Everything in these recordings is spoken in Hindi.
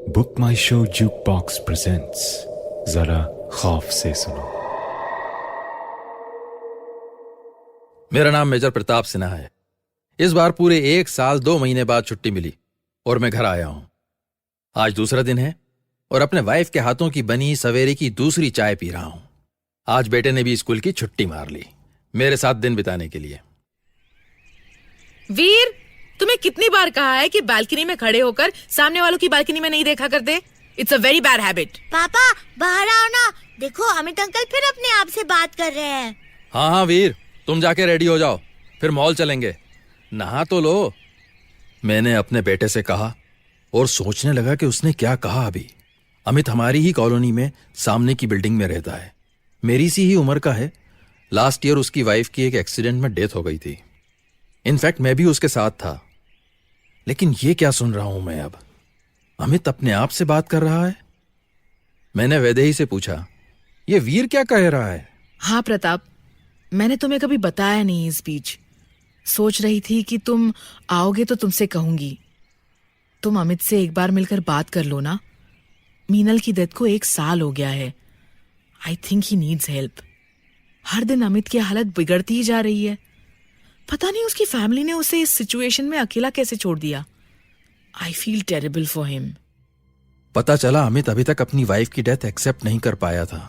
बुक माई शो जुक बॉक्स प्रेजेंट्स, जरा खौफ से सुनो। मेरा नाम मेजर प्रताप सिन्हा है। इस बार पूरे 1 साल 2 महीने बाद छुट्टी मिली और मैं घर आया हूं। आज दूसरा दिन है और अपने वाइफ के हाथों की बनी सवेरे की दूसरी चाय पी रहा हूं। आज बेटे ने भी स्कूल की छुट्टी मार ली मेरे साथ दिन बिताने के लिए। वीर, तुम्हें कितनी बार कहा है कि बालकनी में खड़े होकर सामने वालों की बालकनी में नहीं देखा करते। It's a very bad habit. पापा बाहर आओ ना, देखो अमित अंकल फिर अपने आप से बात कर रहे हैं। हाँ वीर, तुम जाके रेडी हो जाओ, फिर मॉल चलेंगे। नहा तो लो, मैंने अपने बेटे से कहा और सोचने लगा कि उसने क्या कहा। अभी अमित हमारी ही कॉलोनी में सामने की बिल्डिंग में रहता है, मेरी सी ही उम्र का है। लास्ट ईयर उसकी वाइफ की एक एक्सीडेंट में डेथ हो गई थी। इनफैक्ट मैं भी उसके साथ था। लेकिन ये क्या सुन रहा हूं मैं अब? अमित अपने आप से बात कर रहा है। मैंने वैदेही से पूछा, ये वीर क्या कह रहा है? हाँ प्रताप, मैंने तुम्हें कभी बताया नहीं इस बीच। सोच रही थी कि तुम आओगे तो तुमसे कहूंगी। तुम अमित से एक बार मिलकर बात कर लो ना। मीनल की डेथ को 1 साल हो गया है। I think he needs help. हर दिन अमित की हालत बिगड़ती ही जा रही है। पता नहीं उसकी फैमिली ने उसे इस सिचुएशन में अकेला कैसे छोड़ दिया। I feel terrible for him. पता चला अमित अभी तक अपनी वाइफ की डेथ एक्सेप्ट नहीं कर पाया था।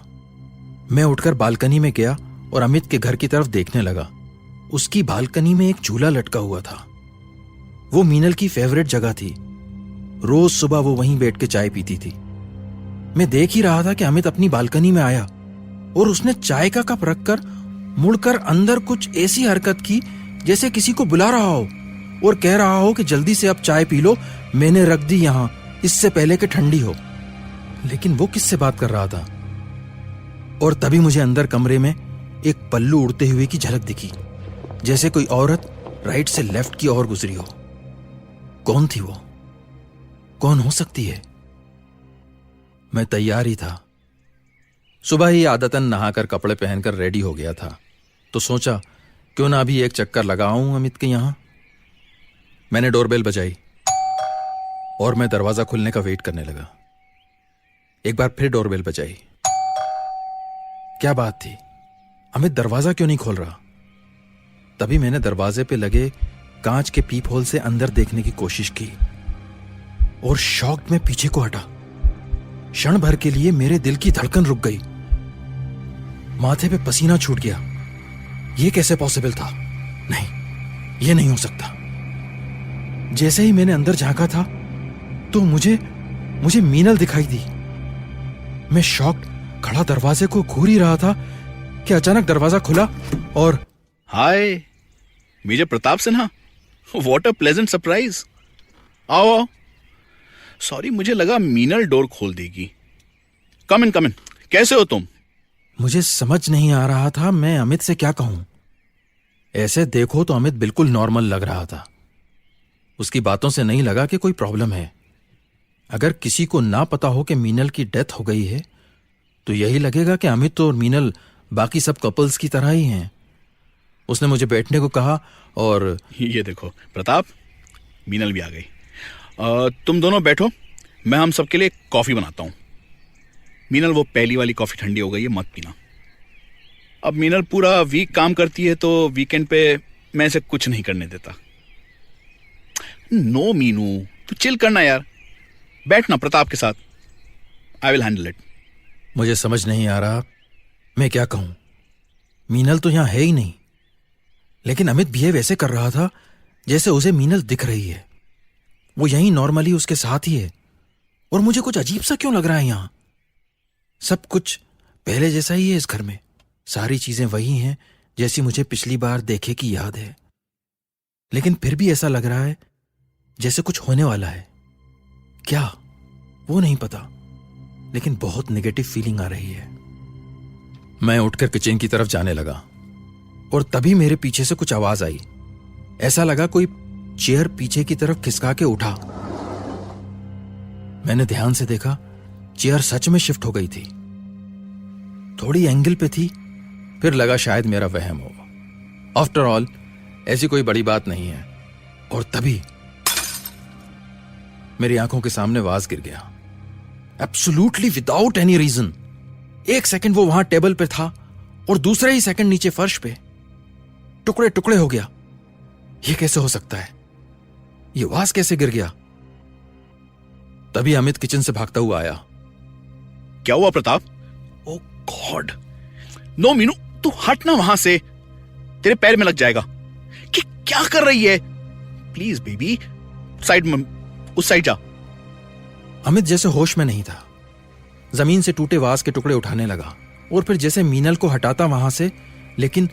मैं उठकर बालकनी में गया और अमित के घर की तरफ देखने लगा। उसकी बालकनी में एक झूला लटका हुआ था। वो मीनल की फेवरेट जगह थी। रोज सुबह वो वहीं बैठ के चाय पीती थी। मैं देख ही रहा था कि अमित अपनी बालकनी में आया और उसने चाय का कप रखकर मुड़कर अंदर कुछ ऐसी हरकत की जैसे किसी को बुला रहा हो और कह रहा हो कि जल्दी से अब चाय पी लो, मैंने रख दी यहां इससे पहले कि ठंडी हो। लेकिन वो किससे बात कर रहा था? और तभी मुझे अंदर कमरे में एक पल्लू उड़ते हुए की झलक दिखी, जैसे कोई औरत राइट से लेफ्ट की ओर गुजरी हो। कौन थी वो? कौन हो सकती है? मैं तैयार ही था। सुबह ही आदतन नहाकर कपड़े पहनकर रेडी हो गया था, तो सोचा क्यों ना अभी एक चक्कर लगाऊं अमित के यहां। मैंने डोरबेल बजाई और मैं दरवाजा खुलने का वेट करने लगा। एक बार फिर डोरबेल बजाई। क्या बात थी? अमित दरवाजा क्यों नहीं खोल रहा? तभी मैंने दरवाजे पे लगे कांच के पीप होल से अंदर देखने की कोशिश की और शॉक में पीछे को हटा। क्षण भर के लिए मेरे दिल की धड़कन रुक गई, माथे पे पसीना छूट गया। ये कैसे पॉसिबल था? नहीं, ये नहीं हो सकता। जैसे ही मैंने अंदर झांका था तो मुझे मीनल दिखाई दी। मैं शॉक्ड खड़ा दरवाजे को घूर ही रहा था कि अचानक दरवाजा खुला और hi, major Pratap Sinha, what a pleasant surprise. आओ आओ। सॉरी, मुझे लगा मीनल डोर खोल देगी। कम इन। कैसे हो तुम? मुझे समझ नहीं आ रहा था मैं अमित से क्या कहूं। ऐसे देखो तो अमित बिल्कुल नॉर्मल लग रहा था। उसकी बातों से नहीं लगा कि कोई प्रॉब्लम है। अगर किसी को ना पता हो कि मीनल की डेथ हो गई है तो यही लगेगा कि अमित और मीनल बाकी सब कपल्स की तरह ही हैं। उसने मुझे बैठने को कहा और ये देखो प्रताप, मीनल भी आ गई। तुम दोनों बैठो, मैं हम सबके लिए कॉफी बनाता हूं। मीनल, वो पहली वाली कॉफी ठंडी हो गई है, मत पीना। अब मीनल पूरा वीक काम करती है तो वीकेंड पे मैं इसे कुछ नहीं करने देता। नो मीनू, तू चिल करना यार। बैठना प्रताप के साथ, आई विल हैंडल इट। मुझे समझ नहीं आ रहा मैं क्या कहूं। मीनल तो यहां है ही नहीं, लेकिन अमित बिहेव ऐसे कर रहा था जैसे उसे मीनल दिख रही है। वो यहीं नॉर्मली उसके साथ ही है और मुझे कुछ अजीब सा क्यों लग रहा है। यहां सब कुछ पहले जैसा ही है। इस घर में सारी चीजें वही हैं जैसी मुझे पिछली बार देखे की याद है, लेकिन फिर भी ऐसा लग रहा है जैसे कुछ होने वाला है। क्या, वो नहीं पता, लेकिन बहुत नेगेटिव फीलिंग आ रही है। मैं उठकर किचन की तरफ जाने लगा और तभी मेरे पीछे से कुछ आवाज आई। ऐसा लगा कोई चेयर पीछे की तरफ खिसका के उठा। मैंने ध्यान से देखा, चेयर सच में शिफ्ट हो गई थी। थोड़ी एंगल पे थी, फिर लगा शायद मेरा वहम हो। आफ्टर ऑल ऐसी कोई बड़ी बात नहीं है। और तभी मेरी आंखों के सामने वाज गिर गया। Absolutely without any reason. एक सेकंड वो वहां टेबल पे था और दूसरे ही सेकंड नीचे फर्श पे टुकड़े टुकड़े हो गया। ये कैसे हो सकता है? ये वास कैसे गिर गया? तभी अमित किचन से भागता हुआ आया। क्या हुआ प्रताप? ओ गॉड, नो मीनू, तू हट ना वहां से, तेरे पैर में लग जाएगा। कि क्या कर रही है? प्लीज बेबी, साइड में, उस साइड जा। अमित जैसे होश में नहीं था, जमीन से टूटे वास के टुकड़े उठाने लगा और फिर जैसे मीनल को हटाता वहां से, लेकिन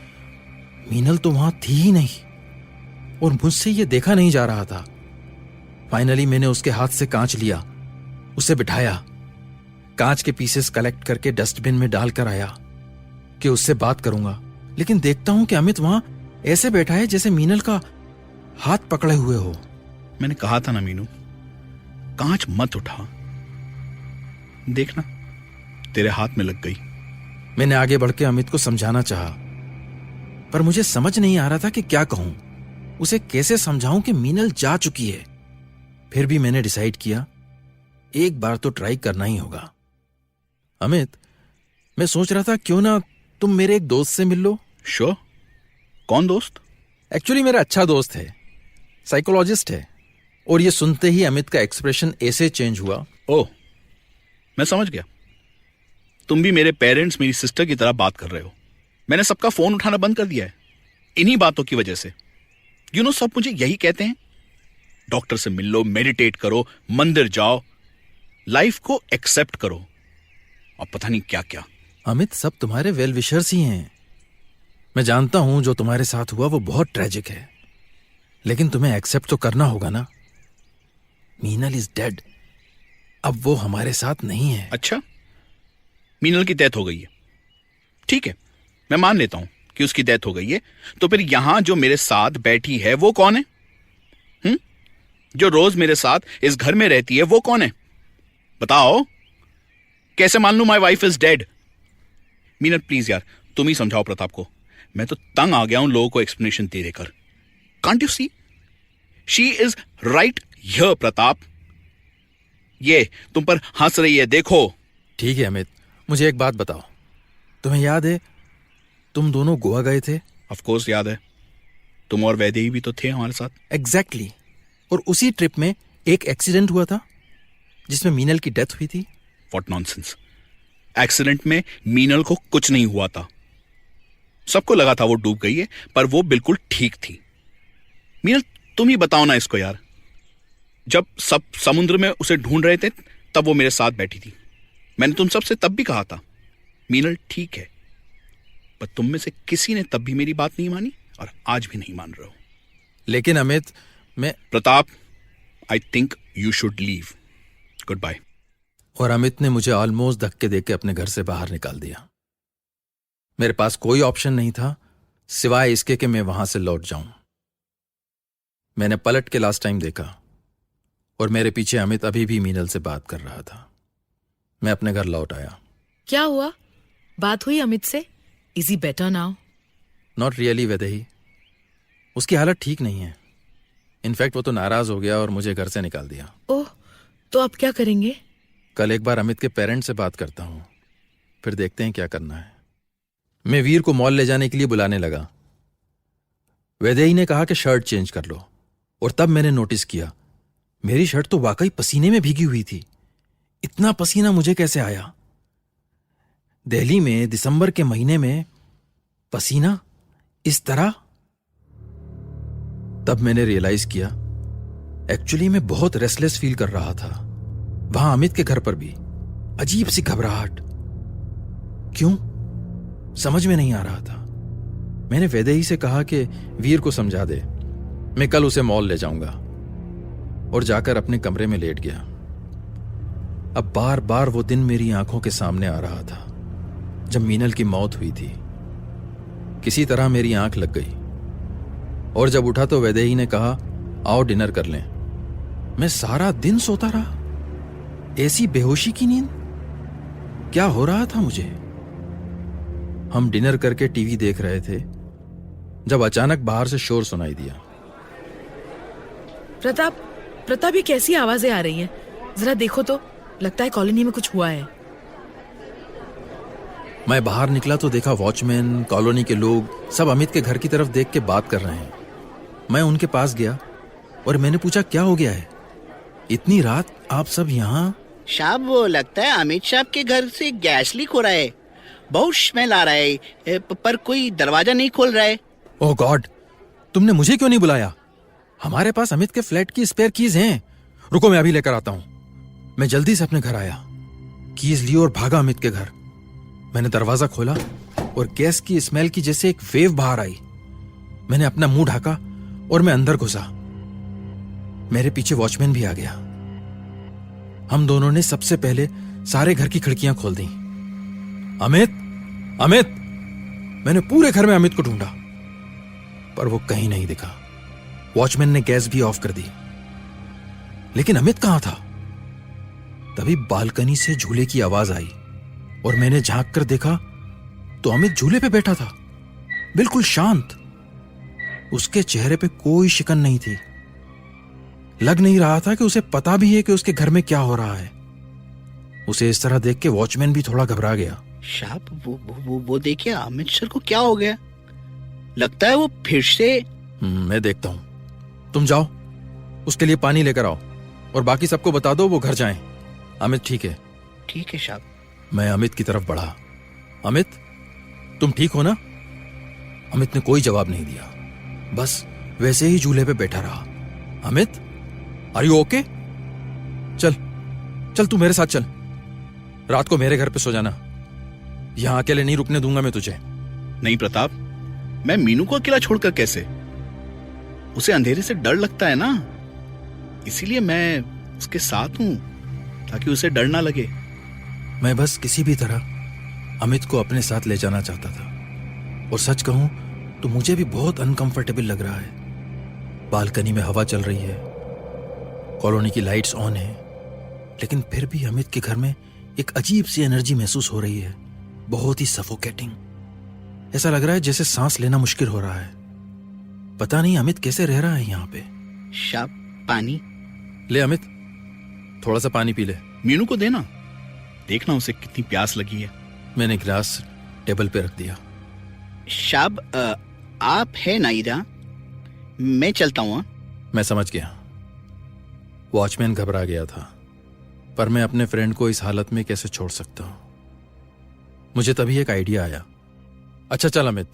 मीनल तो वहां थी ही नहीं और मुझसे ये देखा नहीं जा रहा था। फाइनली मैंने उसके हाथ से कांच लिया, उसे बिठाया, कांच के पीसेस कलेक्ट करके डस्टबिन में डालकर आया कि उससे बात करूंगा, लेकिन देखता हूं कि अमित वहां ऐसे बैठा है जैसे मीनल का हाथ पकड़े हुए हो। मैंने कहा था ना मीनू, कांच मत उठा, देखना तेरे हाथ में लग गई। मैंने आगे बढ़ के अमित को समझाना चाहा, पर मुझे समझ नहीं आ रहा था कि क्या कहूं, उसे कैसे समझाऊं कि मीनल जा चुकी है। फिर भी मैंने डिसाइड किया एक बार तो ट्राई करना ही होगा। अमित, मैं सोच रहा था क्यों ना तुम मेरे एक दोस्त से मिल लो। श्योर। कौन दोस्त? एक्चुअली मेरा अच्छा दोस्त है, साइकोलॉजिस्ट है। और ये सुनते ही अमित का एक्सप्रेशन ऐसे चेंज हुआ। ओह, मैं समझ गया, तुम भी मेरे पेरेंट्स, मेरी सिस्टर की तरह बात कर रहे हो। मैंने सबका फोन उठाना बंद कर दिया है इन्हीं बातों की वजह से। यू नो, सब मुझे यही कहते हैं, डॉक्टर से मिल लो, मेडिटेट करो, मंदिर जाओ, लाइफ को एक्सेप्ट करो, और पता नहीं क्या क्या। अमित, सब तुम्हारे वेल विशर्स ही हैं। मैं जानता हूं जो तुम्हारे साथ हुआ वो बहुत ट्रेजिक है, लेकिन तुम्हें एक्सेप्ट तो करना होगा ना। मीनल इज डेड, अब वो हमारे साथ नहीं है। अच्छा, मीनल की डेथ हो गई है, ठीक है, मैं मान लेता हूं कि उसकी डेथ हो गई है। तो फिर यहां जो मेरे साथ बैठी है वो कौन है? जो रोज मेरे साथ इस घर में रहती है वो कौन है? बताओ, कैसे मान लूं my wife is dead? Meenal please यार, तुम ही समझाओ प्रताप को, मैं तो तंग आ गया हूं लोगों को एक्सप्लेनेशन दे देकर। Can't you see, she is right here Pratap. ये तुम पर हंस रही है, देखो। ठीक है अमित, मुझे एक बात बताओ, तुम्हें याद है तुम दोनों गोवा गए थे? ऑफ कोर्स याद है, तुम और वैदेही भी तो थे हमारे साथ। एग्जैक्टली। और उसी ट्रिप में एक एक्सीडेंट हुआ था जिसमें मीनल की डेथ हुई थी। व्हाट नॉनसेंस, एक्सीडेंट में मीनल को कुछ नहीं हुआ था। सबको लगा था वो डूब गई है, पर वो बिल्कुल ठीक थी। मीनल, तुम ही बताओ ना इसको यार, जब सब समुद्र में उसे ढूंढ रहे थे तब वो मेरे साथ बैठी थी। मैंने तुम सबसे तब भी कहा था मीनल ठीक है, पर तुम में से किसी ने तब भी मेरी बात नहीं मानी और आज भी नहीं मान रहे हो। लेकिन अमित, मैं Pratap, I think you should leave, good bye. और अमित ने मुझे ऑलमोस्ट धक्के देके अपने घर से बाहर निकाल दिया। मेरे पास कोई ऑप्शन नहीं था सिवाय इसके कि मैं वहां से लौट जाऊं। मैंने पलट के लास्ट टाइम देखा और मेरे पीछे अमित अभी भी मीनल से बात कर रहा था। मैं अपने घर लौट आया। क्या हुआ? बात हुई अमित से? Is he better now? Not really Vaidehi, उसकी हालत ठीक नहीं है। इनफैक्ट वो तो नाराज हो गया और मुझे घर से निकाल दिया। ओह, तो अब क्या करेंगे? कल एक बार अमित के पेरेंट्स से बात करता हूं, फिर देखते हैं क्या करना है। मैं वीर को मॉल ले जाने के लिए बुलाने लगा। वैदेही ने कहा कि शर्ट चेंज कर लो, और तब मैंने नोटिस किया मेरी शर्ट तो वाकई पसीने में भीगी हुई थी। इतना पसीना मुझे कैसे आया? दिल्ली में दिसंबर के महीने में पसीना इस तरह? तब मैंने रियलाइज किया एक्चुअली मैं बहुत रेस्टलेस फील कर रहा था। वहां अमित के घर पर भी अजीब सी घबराहट। क्यों, समझ में नहीं आ रहा था। मैंने वैदेही से कहा कि वीर को समझा दे, मैं कल उसे मॉल ले जाऊंगा, और जाकर अपने कमरे में लेट गया। अब बार बार वो दिन मेरी आंखों के सामने आ रहा था जब मीनल की मौत हुई थी। किसी तरह मेरी आंख लग गई, और जब उठा तो वैदेही ने कहा आओ डिनर कर लें। मैं सारा दिन सोता रहा, ऐसी बेहोशी की नींद। क्या हो रहा था मुझे? हम डिनर करके टीवी देख रहे थे जब अचानक बाहर से शोर सुनाई दिया। प्रताप, प्रताप, ये कैसी आवाजें आ रही हैं? जरा देखो तो। लगता है कॉलोनी में कुछ हुआ है। मैं बाहर निकला तो देखा वॉचमैन, कॉलोनी के लोग सब अमित के घर की तरफ देख के बात कर रहे हैं। मैं उनके पास गया और मैंने पूछा क्या हो गया है, इतनी रात आप सब यहाँ? साहब वो लगता है अमित साहब के घर से गैस लीक हो रहा है, बहुत स्मेल आ रहा है, पर कोई दरवाजा नहीं खोल रहा है। ओह गॉड, तुमने मुझे क्यों नहीं बुलाया? हमारे पास अमित के फ्लैट की स्पेयर कीज हैं। रुको मैं अभी लेकर आता हूं। मैं जल्दी से अपने घर आया, कीज ली और भागा अमित के घर। मैंने दरवाजा खोला और गैस की स्मेल की जैसे एक वेव बाहर आई। मैंने अपना मुंह ढका और मैं अंदर घुसा। मेरे पीछे वॉचमैन भी आ गया। हम दोनों ने सबसे पहले सारे घर की खिड़कियां खोल दी। अमित, अमित! मैंने पूरे घर में अमित को ढूंढा, पर वो कहीं नहीं दिखा। वॉचमैन ने गैस भी ऑफ कर दी, लेकिन अमित कहां था? तभी बालकनी से झूले की आवाज आई और मैंने झांक कर देखा तो अमित झूले पे बैठा था, बिल्कुल शांत। उसके चेहरे पे कोई शिकन नहीं थी। लग नहीं रहा था कि उसे पता भी है कि उसके घर में क्या हो रहा है। उसे इस तरह देख के वॉचमैन भी थोड़ा घबरा गया। साहब वो देखिए, अमित सर को क्या हो गया? लगता है वो फिर से। मैं देखता हूं, तुम जाओ उसके लिए पानी लेकर आओ और बाकी सबको बता दो वो घर जाएं। अमित ठीक है? ठीक है साहब। मैं अमित की तरफ बढ़ा। अमित, तुम ठीक हो ना? अमित ने कोई जवाब नहीं दिया, बस वैसे ही झूले पे बैठा रहा। Amit, are you okay? चल चल तू मेरे साथ चल, रात को मेरे घर पे सो जाना। यहां अकेले नहीं रुकने दूंगा मैं तुझे। नहीं प्रताप, मैं मीनू को अकेला छोड़कर कैसे? उसे अंधेरे से डर लगता है ना, इसीलिए मैं उसके साथ हूं ताकि उसे डर ना लगे। मैं बस किसी भी तरह अमित को अपने साथ ले जाना चाहता था। और सच कहूं तो मुझे भी बहुत अनकंफर्टेबल लग रहा है। बालकनी में हवा चल रही है, कॉलोनी की लाइट्स ऑन है, लेकिन फिर भी अमित के घर में एक अजीब सी एनर्जी महसूस हो रही है, बहुत ही सफोकेटिंग। ऐसा लग रहा है जैसे सांस लेना मुश्किल हो रहा है। पता नहीं अमित कैसे रह रहा है यहाँ पे। साहब पानी ले अमित, थोड़ा सा पानी पी ले। मीनू को देना, देखना उसे कितनी प्यास लगी है। मैंने गिलास टेबल पे रख दिया। साहब आप है ना इधर, मैं चलता हूँ। मैं समझ गया। वॉचमैन घबरा गया था, पर मैं अपने फ्रेंड को इस हालत में कैसे छोड़ सकता हूं। मुझे तभी एक आइडिया आया। अच्छा चल अमित,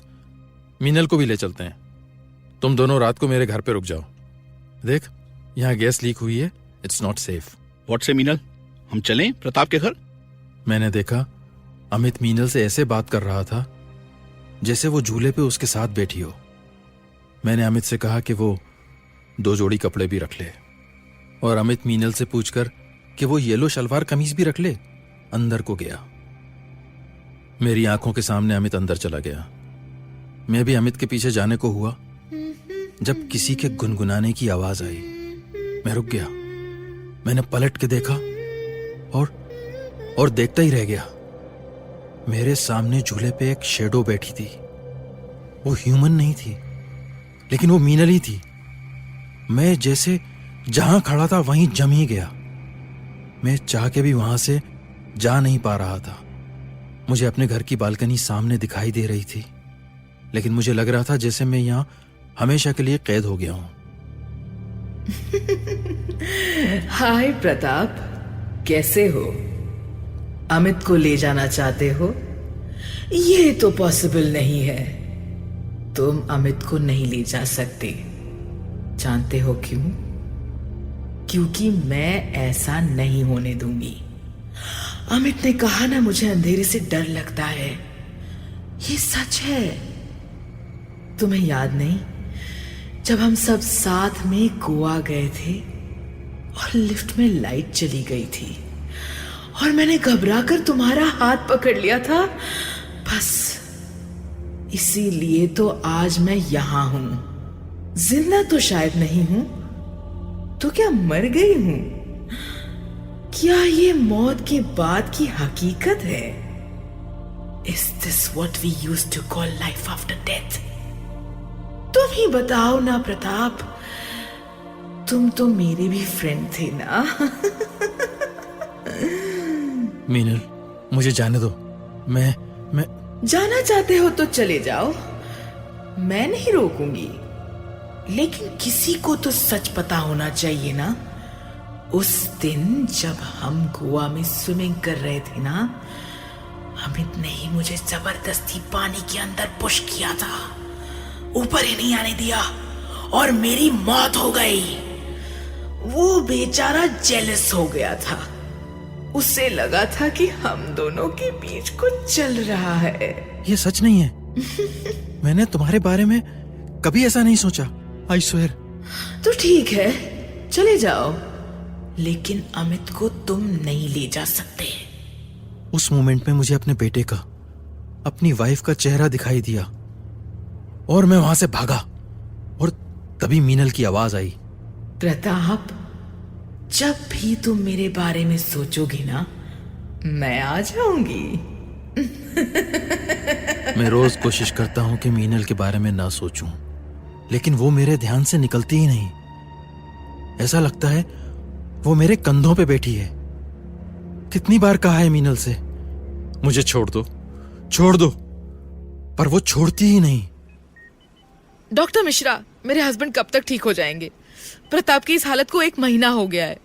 मीनल को भी ले चलते हैं। तुम दोनों रात को मेरे घर पे रुक जाओ। देख, यहां गैस लीक हुई है, इट्स नॉट सेफ। व्हाट से मीनल, हम चलें प्रताप के घर? मैंने देखा अमित मीनल से ऐसे बात कर रहा था जैसे वो झूले पे उसके साथ बैठी हो। मैंने अमित से कहा कि वो 2 जोड़ी कपड़े भी रख ले, और अमित मीनल से पूछकर कि वो येलो शलवार कमीज भी रख ले, अंदर को गया। मेरी आंखों के सामने अमित अंदर चला गया। मैं भी अमित के पीछे जाने को हुआ जब किसी के गुनगुनाने की आवाज आई। मैं रुक गया। मैंने पलट के देखा और देखता ही रह गया। मेरे सामने झूले पे एक शेडो बैठी थी। वो ह्यूमन नहीं थी, लेकिन वो मीनल ही थी। मैं जैसे जहां खड़ा था वहीं जम ही गया। मैं चाह के भी वहां से जा नहीं पा रहा था। मुझे अपने घर की बालकनी सामने दिखाई दे रही थी, लेकिन मुझे लग रहा था जैसे मैं यहां हमेशा के लिए कैद हो गया हूं। हाय प्रताप, कैसे हो? अमित को ले जाना चाहते हो? ये तो पॉसिबल नहीं है। तुम अमित को नहीं ले जा सकते। जानते हो क्यों? क्योंकि मैं ऐसा नहीं होने दूंगी। अमित ने कहा ना, मुझे अंधेरे से डर लगता है। ये सच है। तुम्हें याद नहीं, जब हम सब साथ में गोवा गए थे और लिफ्ट में लाइट चली गई थी और मैंने घबराकर तुम्हारा हाथ पकड़ लिया था? बस इसीलिए तो आज मैं यहां हूं। जिंदा तो शायद नहीं हूं, तो क्या मर गई हूं? क्या ये मौत के बाद की हकीकत है? Is this what we used to call life after death? तुम ही बताओ ना प्रताप, तुम तो मेरे भी फ्रेंड थे ना? मीनल, मुझे जाने दो। मैं जाना चाहते हो तो चले जाओ, मैं नहीं रोकूंगी। लेकिन किसी को तो सच पता होना चाहिए ना। उस दिन जब हम गोवा में स्विमिंग कर रहे थे ना, अमित ने ही मुझे जबरदस्ती पानी के अंदर पुश किया था, ऊपर ही नहीं आने दिया और मेरी मौत हो गई। वो बेचारा जेलस हो गया था, उसे लगा था कि हम दोनों के बीच कुछ चल रहा है। ये सच नहीं है। मैंने तुम्हारे बारे में कभी ऐसा नहीं सोचा। I swear. तो ठीक है, चले जाओ, लेकिन अमित को तुम नहीं ले जा सकते। उस मोमेंट में मुझे अपने बेटे का, अपनी वाइफ का चेहरा दिखाई दिया और मैं वहां से भागा और तभी मीनल की आवाज आई। प्रताप, जब भी तुम मेरे बारे में सोचोगी ना, मैं आ जाऊंगी। मैं रोज कोशिश करता हूं कि मीनल के बारे में ना सोचूं, लेकिन वो मेरे ध्यान से निकलती ही नहीं। ऐसा लगता है वो मेरे कंधों पे बैठी है। कितनी बार कहा है मीनल से, मुझे छोड़ दो, पर वो छोड़ती ही नहीं। डॉक्टर मिश्रा, मेरे हस्बैंड कब तक ठीक हो जाएंगे? प्रताप की इस हालत को 1 महीना हो गया है।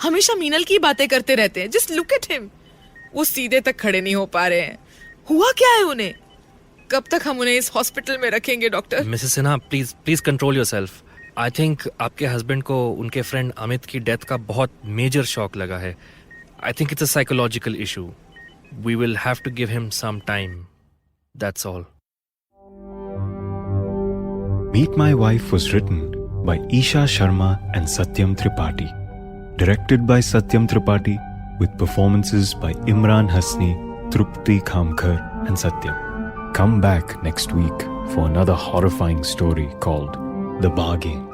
हमेशा मीनल की बातें करते रहते हैं। Just look at him. वो सीधे तक खड़े नहीं हो पा रहे हैं। हुआ क्या है उन्हें? कब तक हम उन्हें इस हॉस्पिटल में रखेंगे doctor? Mrs Sinha, please control yourself. I think आपके हस्बैंड को उनके फ्रेंड अमित की डेथ का बहुत मेजर शॉक लगा है। I think it's a psychological issue. We will have to give him some time, that's all. Meet My Wife was written by Isha Sharma and Satyam Tripathi. Directed by Satyam Tripathi with performances by Imran Hasni, Trupti Khamkar and Satyam. Come back next week for another horrifying story called The Bargain.